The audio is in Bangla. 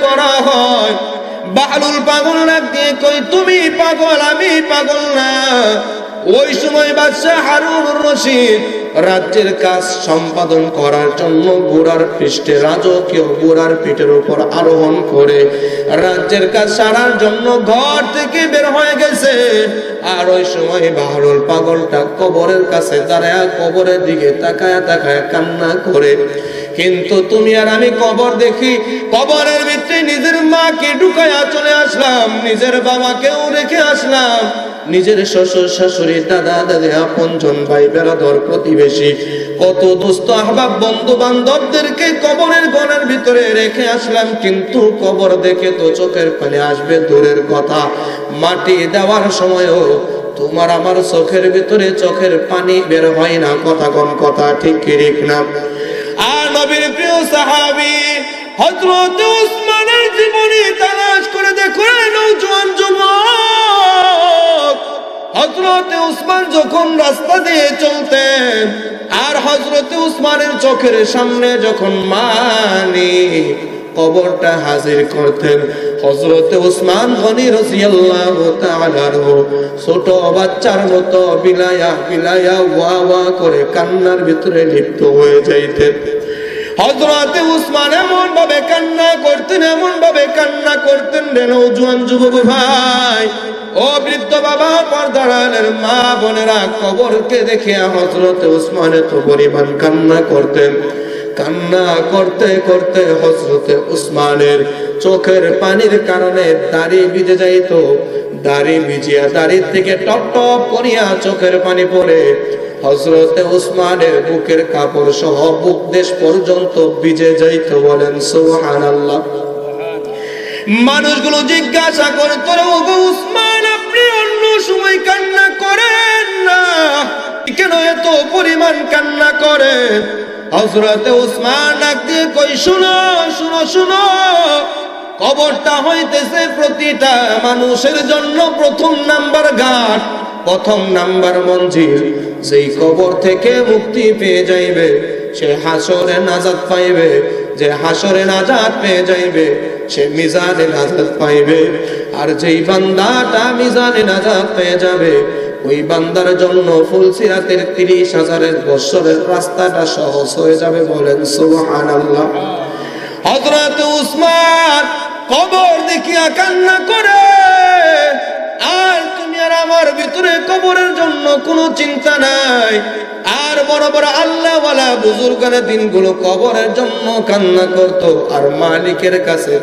করা হয়। বাহলুল পাগল ডাক দিয়ে কই, তুমি পাগল, আমি পাগল না। ওই সময় বাদশা হারুনুর রশিদ রাজ্যের কাজ সম্পাদন করার জন্য ঘোড়ার পৃষ্ঠে, রাজকীয় ঘোড়ার পিঠের উপর আরোহণ করে রাজ্যের কাজ সারার জন্য ঘর থেকে বের হয়ে গেছে। আর ওই সময় বাহলুল পাগলটা কবরের কাছে দাঁড়ায় কবরের দিকে তাকায় তাকায় কান্না করে। কিন্তু তুমি আর আমি কবর দেখি, কবরের ভিতরে নিজের মাকে ঢুকায়া চলে আসলাম, নিজের বাবাকেও রেখে আসলাম, নিজের শ্বশুর শাশুড়ি দাদা দাদি আপনজন ভাই বেরাদর প্রতিবেশী কত দোস্ত আহবাব বন্ধু বান্ধবদেরকে কবরের গণের ভিতরে রেখে আসলাম। কিন্তু কবর দেখে তো চোখের পানি আসবে দূরের কথা, মাটি দেওয়ার সময়ও তোমার আমার চোখের ভিতরে চোখের পানি বের হয় না। কথা কোন কথা ঠিক কি ঠিক না? আর নবীর প্রিয় সাহাবী হযরত উসমানের জীবনী তালাশ করে দেখো, নওজোয়ান যুবক হযরত উসমান যখন রাস্তা দিয়ে চলতেন আর হযরত উসমানের চোখের সামনে যখন মানি কবরটা হাজির করতেন, হযরত উসমান গনি রাদিয়াল্লাহু তাআলা ছোট বাচ্চার মতো বিলায়া বিলায়া ওয়া ওয়া করে কান্নার ভিতরে লিপ্ত হয়ে যাইতেন। হযরত উসমান এমন ভাবে কান্না করতেন, এমন ভাবে কান্না করতেন রে নওজোয়ান যুবক ভাই, ও বৃদ্ধ বাবা, পর্দার আড়ালের মা বোনেরা, কবরকে দেখে হযরত উসমান এত পরিমাণ কান্না করতেন। কান্না করতে করতে হযরত উসমানের চোখের পানির কারণে দাড়ি ভিজে যাইত, দাড়ি ভিজিয়া দাড়ি থেকে টপ টপ করিয়া চোখের পানি পড়ে হযরত উসমানের বুকের কাপড় সহ বুক দেশ পর্যন্ত ভিজে যাইত। বলেন সুবহানাল্লাহ। মানুষগুলো জিজ্ঞাসা করত, ওগো উসমান, আপনি অন্য সময় কান্না করেন না, কেন এত পরিমাণ কান্না করেন? হযরত উসমান ডাক দিয়ে কই, শুনো শুনো শুনো, কবরটা হইতেছে প্রতিটা মানুষের জন্য প্রথম নাম্বার ঘাট, প্রথম নাম্বার মঞ্জিল। যেই কবর থেকে মুক্তি পেয়ে যাইবে সে হাসরে নাজাত পাইবে, যে হাসরে নাজাত পেয়ে যাইবে সে মিজানে নাজাত পাইবে। আর যেই বান্দাটা মিজানে নাজাত পেয়ে যাবে ওই বান্দার জন্য ফুলসিরাতের 30,000 বছরের রাস্তাটা সহজ হয়ে যাবে। বলেন সুবহানাল্লাহ। হযরত উসমান কবর দেখিয়া কান্না করে, আর তুমি আর আমার ভিতরে কবরের জন্য কোনো চিন্তা নাই। আর বড় বড় আল্লাহওয়ালা বুজুর্গানের দিনগুলো কবরের জন্য কান্না করত আর মালিকের কাছে